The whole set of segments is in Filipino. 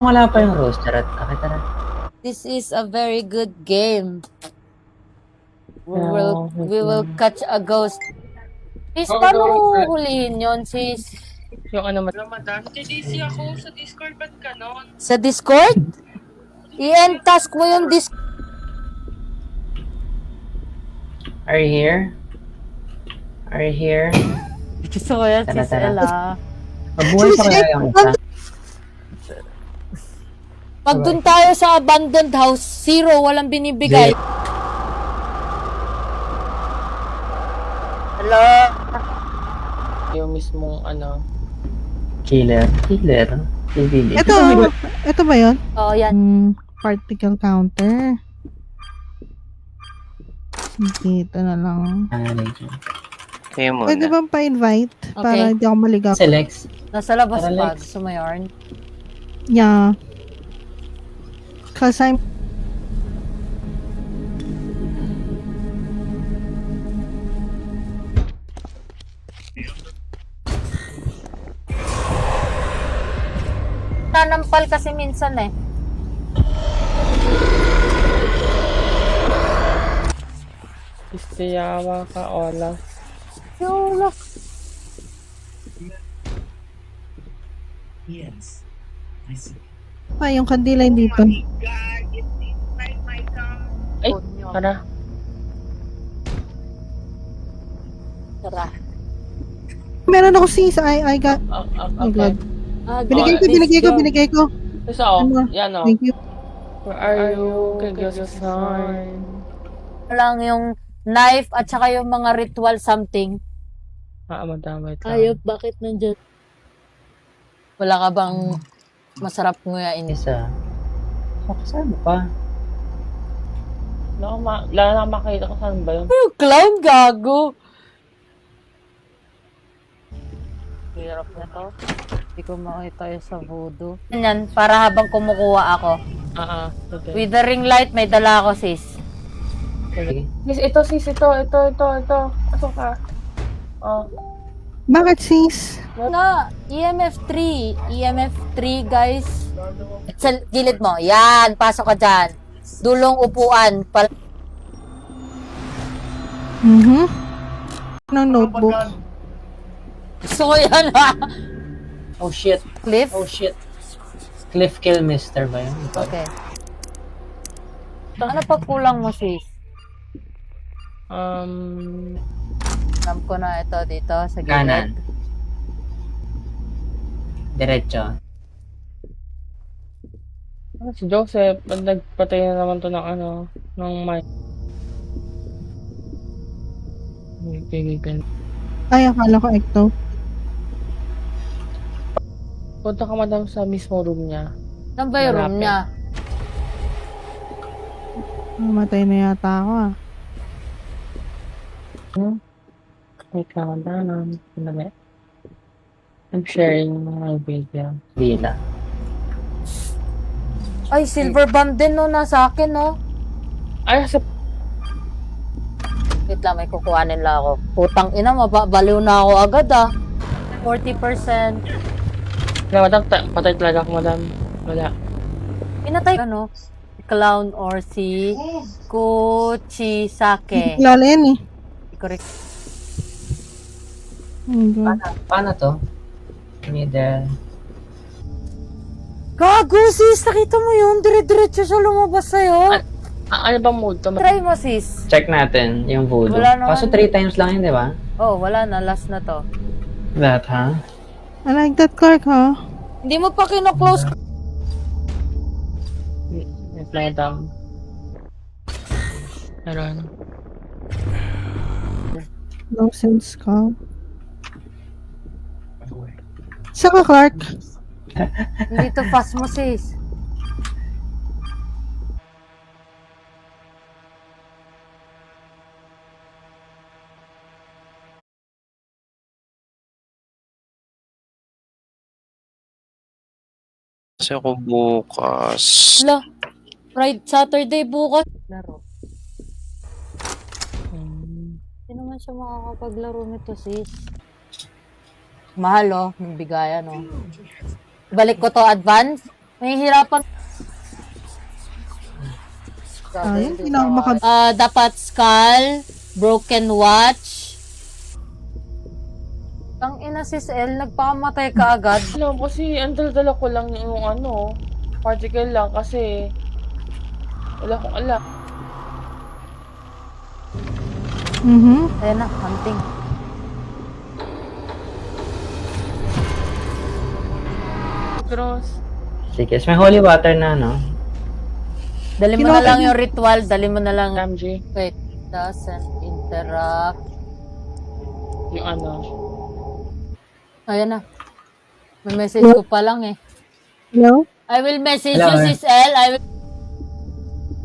Wala pa yung roaster at kakitara. This is a very good game. We wait will lang. catch a ghost. Sis, paano huhulihin yun, sis? Yung ano Ramadan, TDC ako sa Discord, ba't ganon? Sa Discord? I-end task mo yung Discord. Are you here? Are you here? Gusto ko yan, Tara, sis tara. Ella. Mabuhay pa kaya yung isa? Pag dun tayo sa abandoned house, 0, walang binibigay. Hello? Yung mismong ano. Killer. Killer. PVD. Ito ba yun? Oh, yan. Particle counter. Sige, ito na lang. Kayo muna. Pwede bang pa-invite? Okay. Para hindi ako maligaw. Select. Nasa labas Tara, pa. Lex. Gusto mo yarn? Yeah. Cause I'm... Nanampal kasi minsan eh. Istiyawa ka, Ola. Yola. Pa, yung kandila hindi dito. Ay, tara. Tara. Meron ako sis. I got... Oh Okay. God. Ah, Binigay ko. Isa oh, Ano? yan oh. Thank you. Where are you? Kay Gasasan. lang yung knife at saka yung mga ritual something. Madamay ka. Ayop, bakit nandyan? Wala ka bang masarap nguyain? Isa. Oh, saan pa? Wala na makita ko saan ba yun. Clown, gago! Hirap na to. Hindi ko makita yung sa voodoo. Ganyan, para habang kumukuha ako. Okay. With the ring light, may dala ako, sis. Sige. Sis, ito. Pasok ka. Oh. Bakit sis? Na, EMF 3. EMF 3, guys. Sa gilid mo. Yan, pasok ka dyan. Dulong upuan. Ng notebook. Gusto ko yan, ha? Oh shit. Cliff? Oh shit. Cliff kill mister ba yun? Okay. Ano pa kulang mo, sis? Alam ko na ito dito sa gilid. Kanan. Diretso. Si Joseph, nagpatay na naman to ng ano, ng mic. Ay, akala ko ecto. Punta ka madam sa mismo room niya. Saan ba yung room Malapit. niya? Namatay na yata ako ah. Wait lang, madam. I'm sharing my video. Dila. Ay, silver bomb din, no? Nasa akin, no? Ay, sa... Wait lang, may kukuhanin lang ako. Putang ina, mababaliw na ako agad, ah. 40%. Wala, madam. Patay talaga ako, madam. Wala. Pinatay ka, no? Si Clown or si Kuchisake. Kilala yan eh. Correct. Oh my God. Paano to? Middle. Gago, sis! Nakita mo yun? Dire-diretso siya lumabas sa'yo. Ano bang mood to? Try mo, sis. Check natin yung voodoo. Wala naman. Kaso 3 times lang yun, di ba? Oh, wala na. Last na to. That, ha? I like that Clark, ha? Hindi mo pa kino-close. Wait lang, madam. Meron. No sense ka. Saan ka, Clark? Hindi to fast mo, sis. Kasi ako bukas. Wala. Saturday bukas. Laro. Hindi naman siya makakapaglaro nito, sis. Mahal, oh. Yung bigayan, oh. Balik ko to advance. Nahihirapan. Ayun, hindi na ako Dapat skull, broken watch. Ang ina sis L, nagpakamatay ka agad. Alam, kasi ang dala ko lang yung ano, particle lang kasi wala akong alam. Ayan na, hunting. Cross. Sige, may holy water na, no? Dali mo na lang yung ritual, dali mo na lang. MG. Wait, doesn't interact. Yung ano. Ayan na. May message ko pa lang eh. Hello? I will message Hello, you, sis L. I will...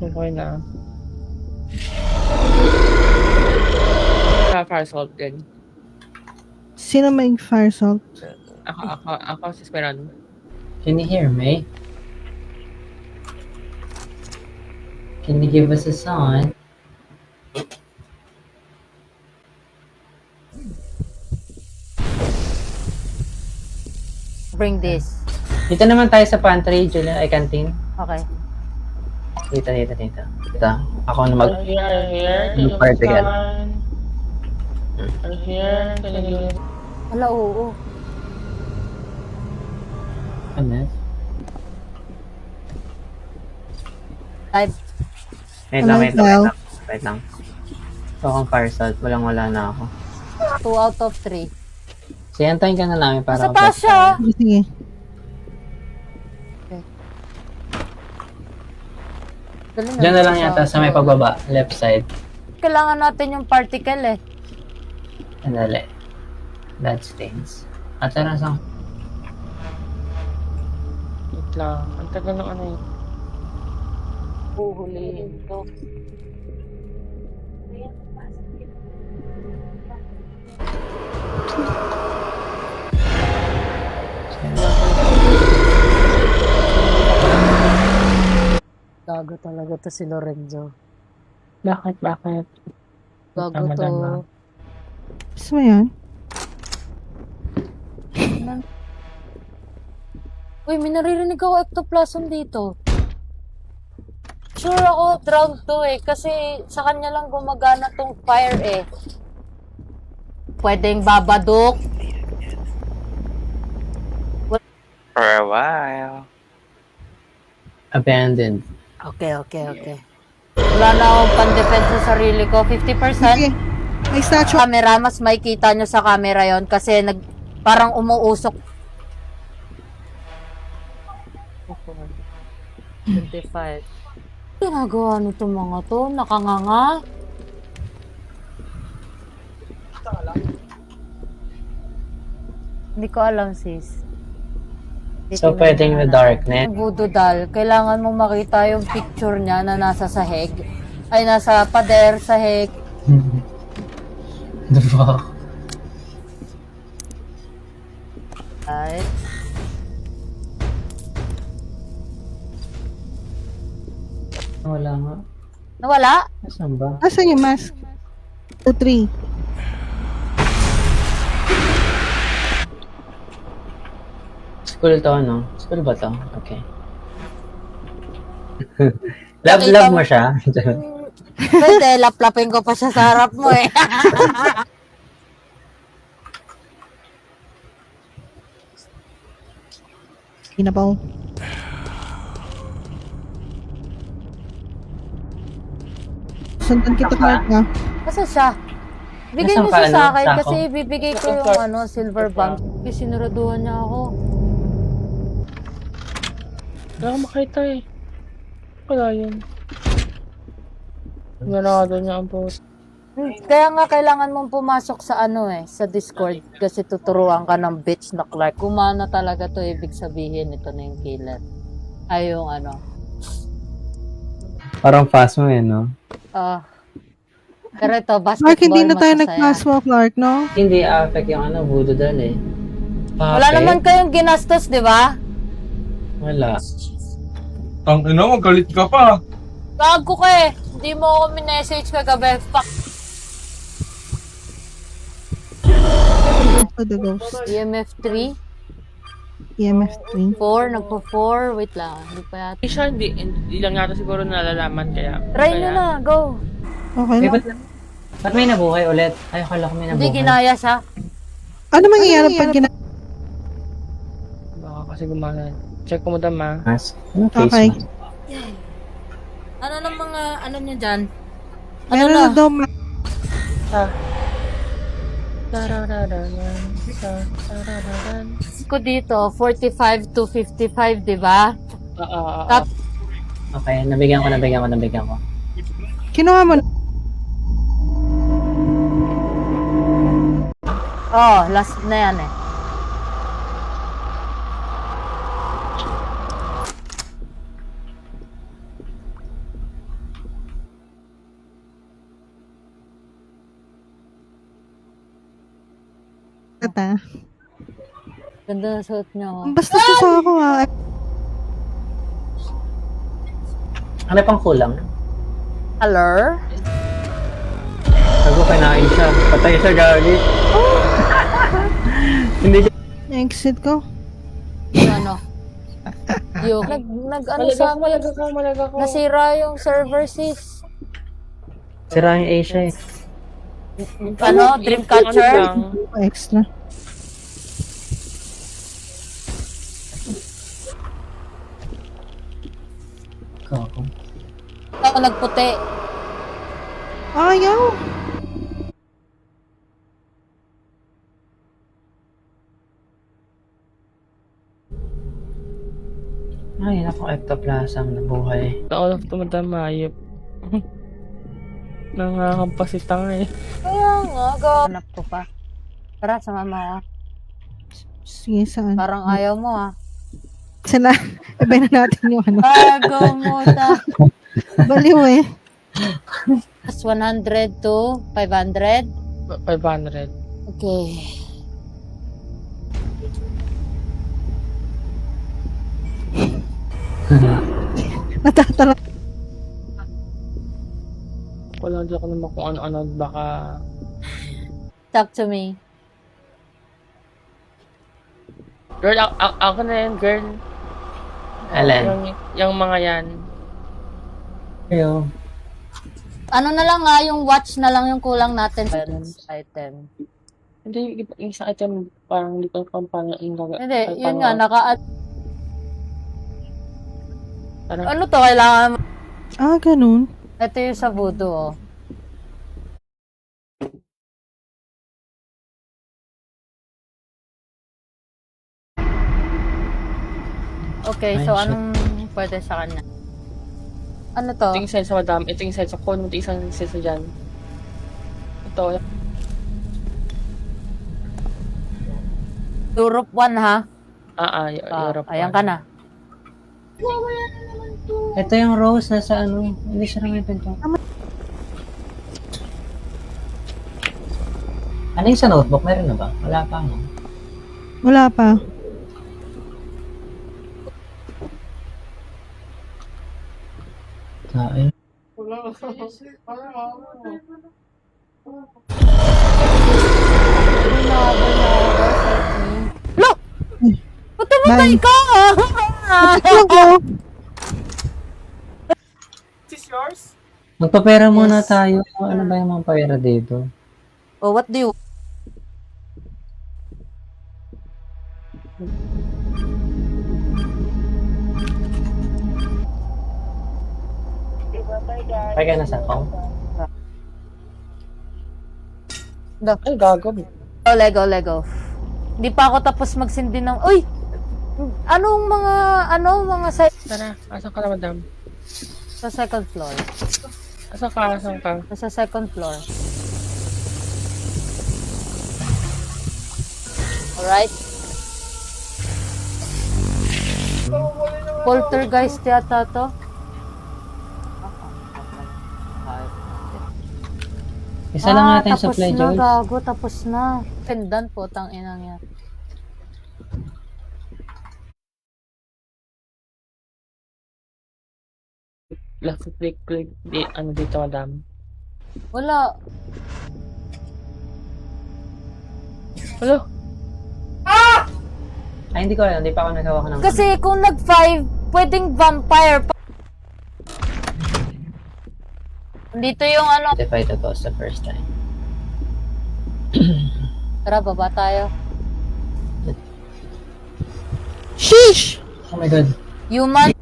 Okay na. Fire salt din. Sino may fire salt? Ako si Speran. Can you hear me? Can you give us a sign? bring this. Dito naman tayo sa pantry, Julian. Ay, canteen. Okay. Dito. Dito. Ako na mag... Here. Yung particle. Here. Wala, oo. Ano? Type. Wait lang. Ito akong fire salt. Walang-wala na ako. 2 out of 3. So, yantayin ka na namin para... Sa taas siya. Sige. Dali Diyan na lang yata sa may pagbaba. Left side. Kailangan natin yung particle eh. Sandali. Blood stains. At tara sa... Wait lang. Ang tagal ng ano yun. Huhulihin to. Gago talaga to si Lorenzo. Bakit? Gago Tama to. lang. Gusto mo yan? Uy, may naririnig ako ectoplasm dito. Sure ako, drown to eh. Kasi sa kanya lang gumagana tong fire eh. Pwedeng babadok. For a while. Abandoned. Okay. Wala na akong pan-defense sa sarili ko. 50%. Sige. May statue. Camera, mas makikita nyo sa camera yon kasi parang umuusok. 25. Ginagawa nito mga to, nakanganga. Hindi ko alam sis. So, pwedeng the darknet. Voodoo doll, kailangan mong makita yung picture niya na nasa sahig. Ay, nasa pader, sahig. The fuck? Ay. Wala nga. Nawala? Nasaan ba? Asan yung mask? 2, 3. School to, ano? School ba to? Okay. love mo siya? Pwede, laplapin ko pa siya sa harap mo eh. Kinabaw. Sundan kita, Clark, ha? Kasi siya. Bigay mo Nasaan siya ka, sa ano? akin Sako? kasi ibibigay ko yung silver bump. Kasi sinuraduhan niya ako. Wala akong makita eh. Wala yun. Ganado niya ang post. Kaya nga kailangan mong pumasok sa sa Discord kasi tuturuan ka ng bitch na Clark. Kumana talaga to, ibig sabihin ito na yung killer. Ay yung Parang fast mo yun, no? Pero ito, basketball Clark, hindi na tayo masasaya. nag-class mo, Clark, no? Hindi affect yung voodoo doll eh. Wala naman kayong ginastos, di ba? Wala. Ang ina mo, galit ka pa. Gago ka eh. Hindi mo ako minessage kagabi. Fuck. For the ghost. EMF 3. EMF 3. 4, nagpo-4. Wait lang, hindi pa yata. Hindi siya, hindi lang yata siguro nalalaman kaya. Try nyo na, go. Okay Eh, lang. ba't may nabuhay ulit? Ay, akala ko may Hindi, nabuhay. ginaya siya. Ano mangyayari pag Baka kasi gumana. Check ko mo dama. Mask? Anong face Okay. mask? Ano ng mga, ano nyo dyan? Ano Meron na? na daw Sa. Tarararan. Tarararan. Ko dito, 45 to 55, di ba? Tap. Okay, nabigyan ko. Kinuha mo na. Oh, last na yan eh. Tata. Ganda na suot nyo. Basta sa ako ah. Ano pang kulang? Hello? Bago kinain siya. Patay siya, gagi. Hindi siya. Exit ko. Yung ano? Yung, ano sa amin? Malaga ko. Nasira yung server sis. Sira yung Asia eh. Ano? Dreamcatcher? Extra. Kako. Ako nagputi. Ayaw. Ay, naku, ectoplasm na buhay. All of tumadama, ayop. Nangangampasitang eh. Kaya nga, go. Hanap ko pa. Tara, sumama ko. Sige, saan? Parang ayaw mo ah. Sana, iba na natin yung ano. Go mo ta. Baliw eh. Plus 100 to 500. 500. Okay. Natatala. Wala dyan ako naman kung ano-ano. Baka... Talk to me. Girl, ako na yan, girl. Alan. Yung mga yan. Ayo. Ano na lang nga, yung watch na lang yung kulang natin. Item. Hindi, yung isang item, parang hindi ko kung paano yung gaga. Hindi, yun nga, Ano? Ano to, kailangan Ah, ganun. ito yung sa voodoo, oh. Okay, so Ay, shit. anong pwede sa kanya? Ano to? Ito yung side sa madam. Ito yung side sa phone. Ito yung isang side sa dyan. Ito. Europe 1 ha? Europe. Ayan ka na. Ito yung rose na sa ano. Hindi siya naman yung pinto. Ano yung sa notebook? Meron na ba? Wala pa, no? Wala pa. Kain. Look! Ba't tumatay Bye. ka? Tulog ko. Magpapera muna tayo. Ano ba yung mga pera dito? Oh, what do you... Pagka nasa account. Ay, gago. Oh, Lego. Hindi pa ako tapos magsindi ng... Uy! Anong mga Tara, asan ka na, madam? sa second floor? Asan ka? Sa second floor. Alright. Poltergeist yata to. Isa lang natin yung tapos supply, na, Joyce. gago, tapos na. Pendant po, tang inang yan. Left click, ano dito, madam? Wala. Hello? Ay, hindi ko alam. Hindi pa ako nagawa ko ng... Kasi kung nag-5, pwedeng vampire. Dito yung ano. Certified to ghost the first time. Tara, baba tayo. Sheesh! Oh my God. Human.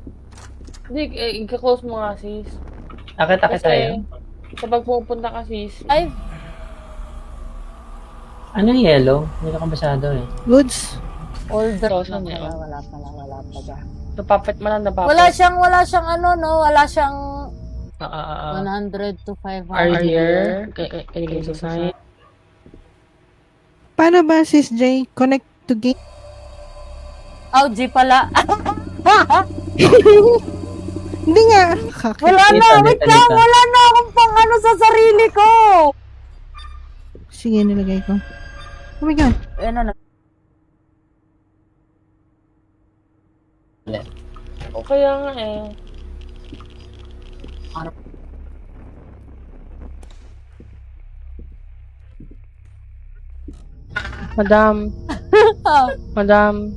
Hindi, ika-close mo nga, sis. Akit-akit tayo. Kasi, kapag pupunta ka, sis, Ay, Ano yung yellow? Hindi ko kabasado eh. Goods. older. Sauce Wala, niya, oh. wala pa. napapit mo lang, napapit. Wala siyang ano, no? Wala siyang 100 to 500. Are you here? Can you give us a sign? Paano ba, Sis J? Connect to game? Oh, G pala. Hindi nga. Wala na, Dito, wait dito, lang. dito. Wala na akong pang ano sa sarili ko. Sige, nilagay ko. Oh my God. Ano na? O kaya nga eh. Madam, madam,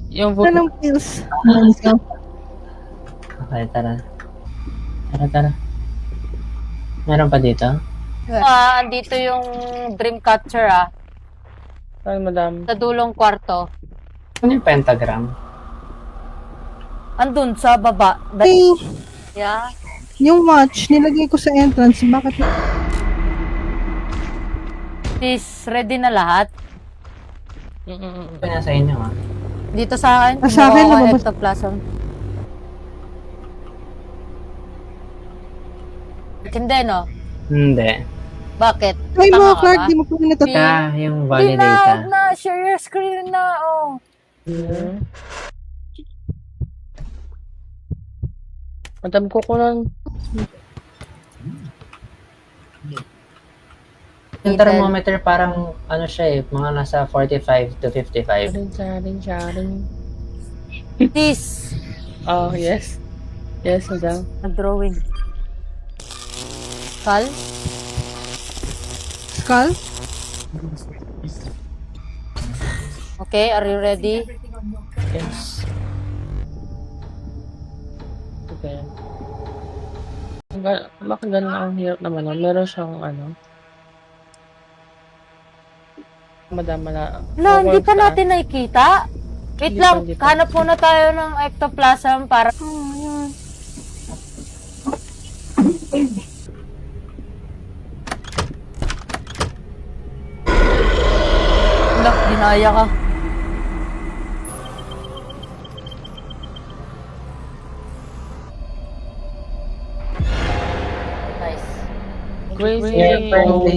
yung Ano ng pills? Let's go. Okay, tara. Tara. Meron pa dito? Andito yung Dreamcatcher Sorry, madam. sa dulong kwarto. Ano yung pentagram? Andun sa baba. Hey, Yeah. yung watch, nilagay ko sa entrance. Bakit? Is ready na lahat? Ito nasa inyo ah. Dito sa akin. Sa akin, kumuha ko lumabas. ectoplasm. Hindi, no? Hindi. Bakit? Ay, Tama mga ka Clark, ba? di mo pa natatapos. Kaya yung Hindi valid na, data. huwag na. Share your screen na, oh. Madam ko lang. Yung thermometer parang ano siya eh, mga nasa 45 to 55. Charing. This. Oh, yes. Yes, madam. Nag-drawing. Kal? Skull? Okay, are you ready? Yes. Okay. Bakit ganun ang hirap naman? Meron siyang ano. Madam, No, hindi pa natin nakikita. Wait Hindi lang, pa. hanap muna tayo ng ectoplasm para... Lak, dinaya ka. Nice. Crazy. Yeah, friendly.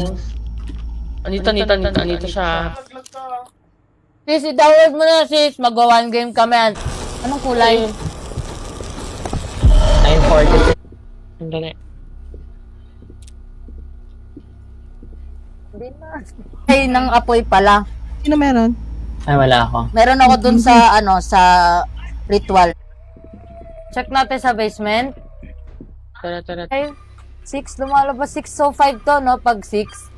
Anito siya. Sis, i-download mo na sis. Magwa one game kami. Anong kulay? 946. Ang dali. Ay, ng apoy pala. Sino meron? Ay, wala ako. Meron ako dun sa, sa ritual. Check natin sa basement. Tara. Ay, 6, lumalabas 6. So, 5 to, no? Pag 6.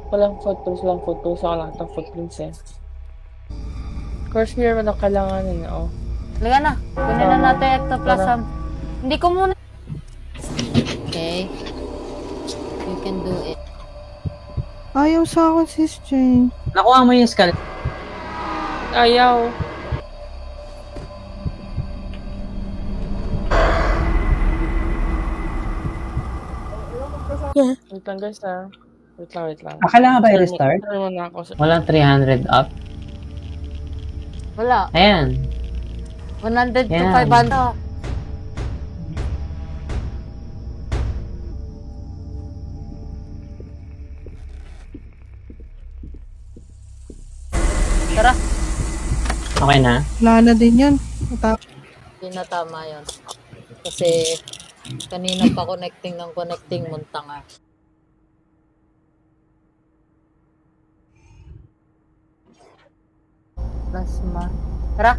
Walang footprints. Ako lang itong footprints eh. Course here, walang kailangan yun. Oh. Liga na. Kunin na natin ectoplasm. Hindi ko muna. Okay. You can do it. Ayaw sa akin, Sis J. Nakuha mo yung skull. Ayaw. Wait lang guys Wait lang. Kailangan ba i-restart? Turn mo na ako. Walang 300 up. Wala. Ayan. 100 to Yan. 500. Tara. Okay na. Wala na din yun. Hindi na tama yun. Kasi kanina pa connecting muntang ah. Plasma. Tara.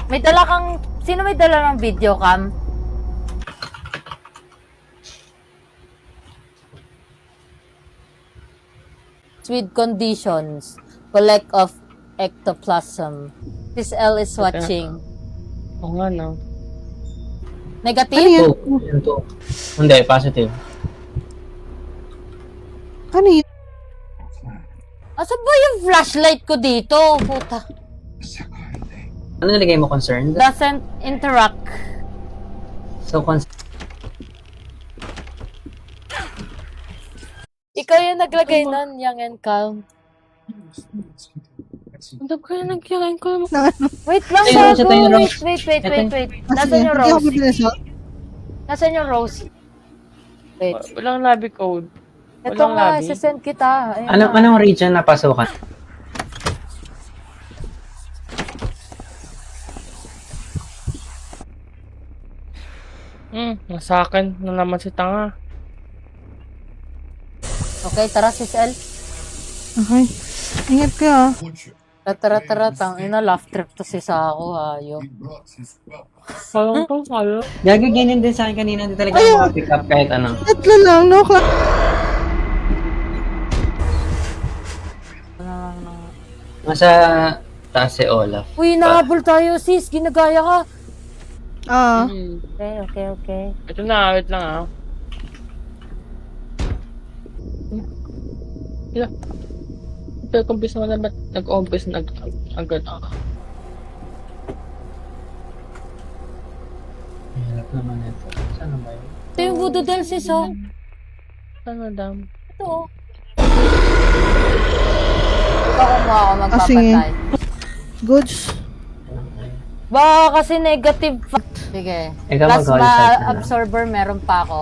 May dala kang... Sino may dala ng video cam? With conditions. Collect of ectoplasm. This L is watching. Oo nga, no? Negative? Ano yan? Yun to. Hindi, positive. Ano yun? Asa ba yung flashlight ko dito? Puta. Ano nalagay mo, concerned? Doesn't interact. So, Ikaw yung naglagay nun, young and calm. Ano ba kaya nagyain ko? Wait lang, Ayun, bago. ito yung Wait, rose. wait, wait, Ito wait, yung- wait. Ah, Nasaan sige. yung Hindi ako rose? bibili sa... Nasaan yung rose? Wait. Walang lobby code. Ito Walang nga, lobby. sasend kita. Ayun Ano, na. anong region na pasukan? Nasa akin na naman si Tanga. Okay, tara, sis El. Okay. Ingat ka ah. Tara, tang ina, laugh trip to si Sako, hayo. Sayang to, sayang. Gagaginin din sa akin kanina. Hindi talaga ako pick up kahit ano. Tatlo lang, no? Nasa taas si Olaf. Uy, nahabol tayo, sis. Ginagaya ka. Ah. Okay. Ito na, wait lang ah. Ito, kumpis naman na ba't nag-umpis agad ah. Hirap naman ito. Saan ba yun? Ito yung voodoo doll, sis, oh. Saan madam? Ito, oh. Ikaw kumuha ako Ah, sige. magpapatay. Goods. Baka kasi negative. Sige. Ikaw Plasma mag-all set na lang. absorber, meron pa ako.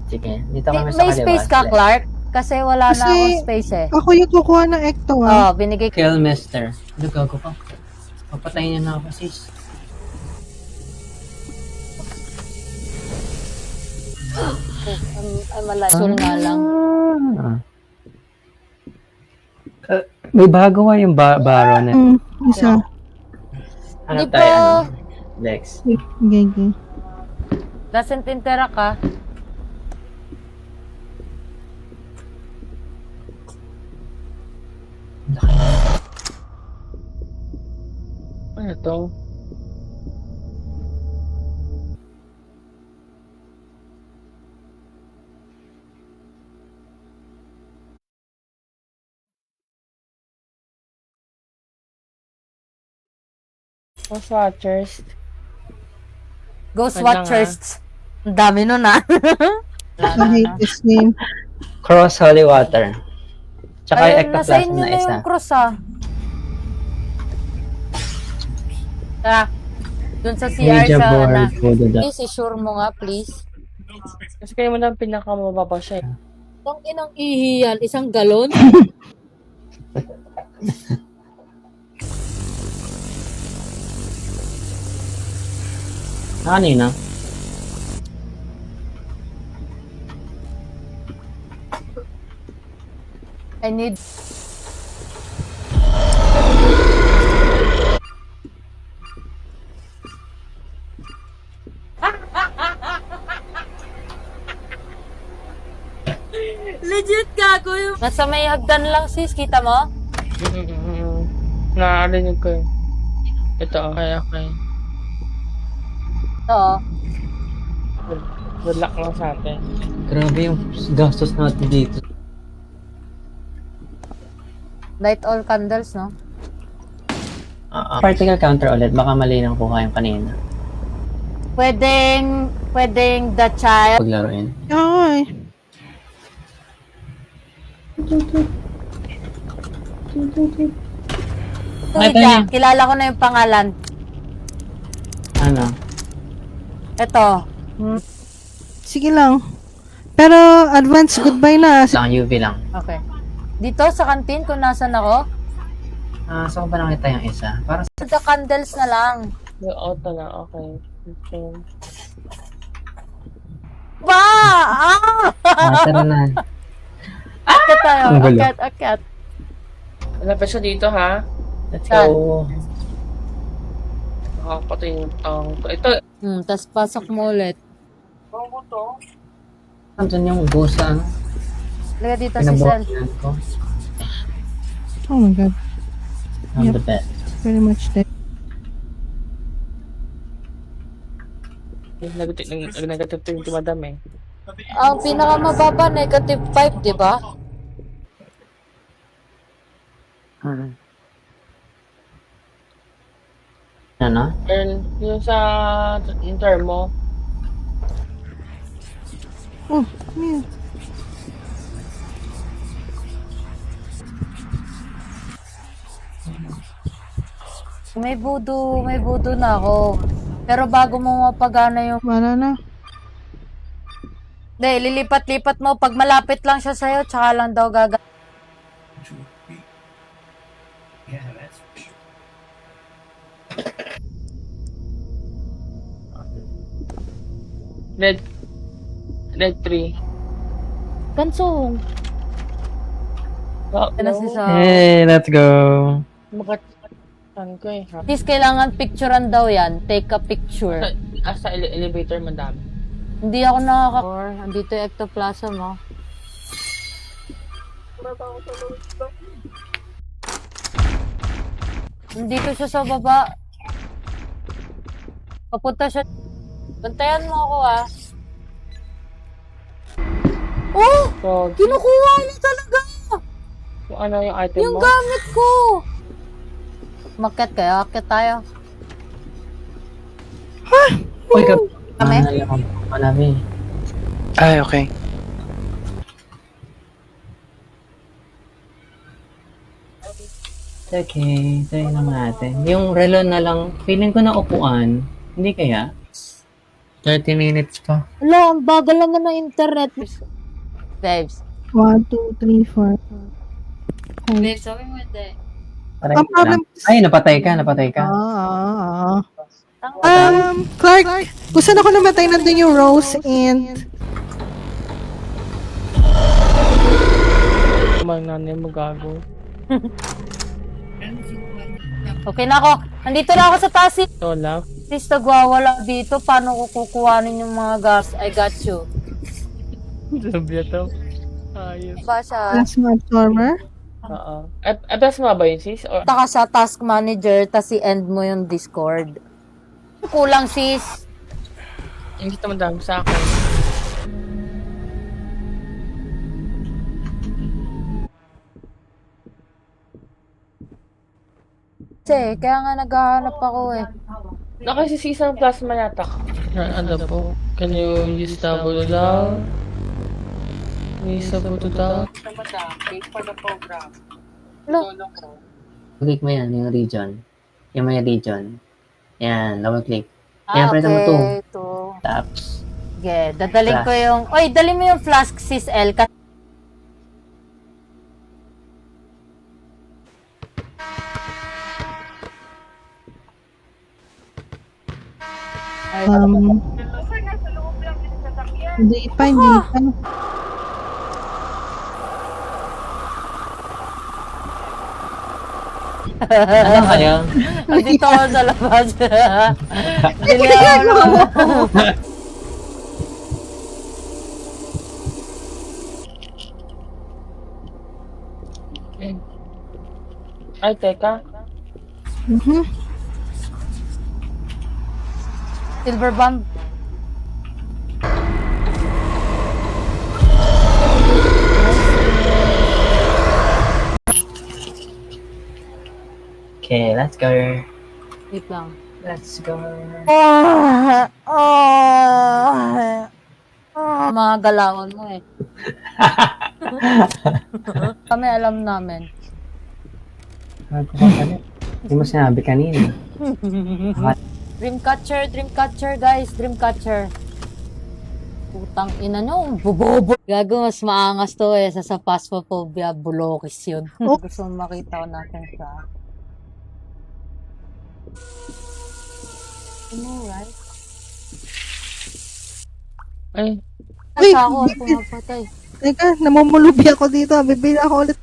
Sige, dito kami sa May kaliwa. space ka, Clark? Kasi wala na Kasi- akong space eh. Ako yung kukuha ng ecto ah. Oh, binigay ko. Kill Mister. Ano gago pa? Papatayin niya na ako, sis. Ay, malasul nga lang. May bago nga yung Baron. Isa. Ano Hindi tayo? po. Ano? Lex. Okay. Doesn't interact ka. Ano to? Ghost Watchers. Ghost Wait lang, Watchers. Ang dami nun ah. I hate this name. Cross Holy Water. Tsaka yung Ayun, nasa ectoplasm inyo na na isa. yung cross ah. Tara. Dun sa CR Media sa board, na. voodoo doll. Please, isure mo nga, please. Kasi kayo mo na ang pinakamababa siya eh. Itong inang ihiyan, isang galon? Kanina? I need... Legit gago yung... Nasa may hagdan lang sis, kita mo? Nakakarinig ko eh. Ito, okay. Ito oh. Good luck lang sa atin. Grabe yung gastos natin dito. Light all candles, no? Particle counter ulit. Baka mali nang kuha yung kanina. Pwedeng the child. Paglaruin. Ay. Wait Ito lang, yun. kilala ko na yung pangalan. Ano? Ito. Sige lang. Pero advance goodbye na. Lang UV lang. Okay. Dito sa kantin kung nasan ako, Saan ko ba nakita yung isa? Para sa... the candles na lang. Yung auto na, okay. Ba! Ah! Tara na. Akyat tayo. Ang gulo. Akyat. Malapit siya dito ha. Let's go. Nakakapatay yung tang. Ito. Tas pasok mo ulit. Andun yung busa, ano? Laga dito si Sen. Pinabuhat ko. Oh my god. I'm Yep. the best. Pretty much that. Negative 20 madam eh. Ang pinakamababa, negative 5, di ba? Ano? Earl, yung sa yung term mo, Oh, yeah. May voodoo na ako. Pero bago mo mapagana yung... Wala na. Hindi, lilipat-lipat mo. Pag malapit lang siya sa'yo, tsaka lang daw gaga... red 3. Kansong. Oh, Yan na si Sa... Hey, let's go. Makatan ko eh. At least kailangan picturean daw yan. Take a picture. Sa elevator madami. Hindi ako nakaka... Andito yung ectoplasm, oh. Nandito siya sa baba. Papunta siya. Bantayan mo ako, ah. Oh! So, Kinukuha niya talaga! yung ano yung item Yung mo? gamit ko! Maket kayo? Akit tayo. Uy, Kami? Marami. Ay, okay. Okay, tayo lang natin. Yung relo na lang, feeling ko na upuan. Hindi kaya? 30 minutes pa. Wala, ang bagal lang ng internet. Babes. 1, 2, 3, 4. Babes, sabi mo hindi. Ang problem Ay, napatay ka. Clark, kung saan ako namatay, nandun yung Rose and... Mga nanay mo gago. Okay na ako. Nandito na ako sa taas. So, love. Sis, nagwawala dito. Paano ko kukuhanin yung mga gas? I got you. Sabi to. Ayos. Ba siya? Plasma absorber. Oo. Plus mo ba yun, sis? Or, Punta ka sa task manager, tas i-end mo yung Discord. Kulang, sis. hindi ito madami sa akin. Kasi, kaya nga naghahanap ako eh. Nakasisisa ng plasma yata. Ano po? Can you use double down? Use double down? Ano? Click mo yan, yung region. Yung may region. Yan, double click. Yan, press mo to. Ito. Taps. Sige, dadaling ko Flask. yung... Oy, dali mo yung flask, sis L. Hindi pa. Ano kayo? Dito ako sa labas. Dili ako na. Ay, teka. Silver bomb. Okay, let's go. Wait lang. Let's go. Mga galawan mo eh. Kami alam namin. Hindi mo sinabi kanina. Dreamcatcher guys, Dreamcatcher. Putang ina nyo, bubobo. Gago, mas maangas to eh, sa Phasmophobia, bulokis yun. Gusto mo makita ko natin sa... Ano, right? Ay, Uy, Nasa ako, pumapatay. Teka, namumulubi ako dito. Bibili ako ulit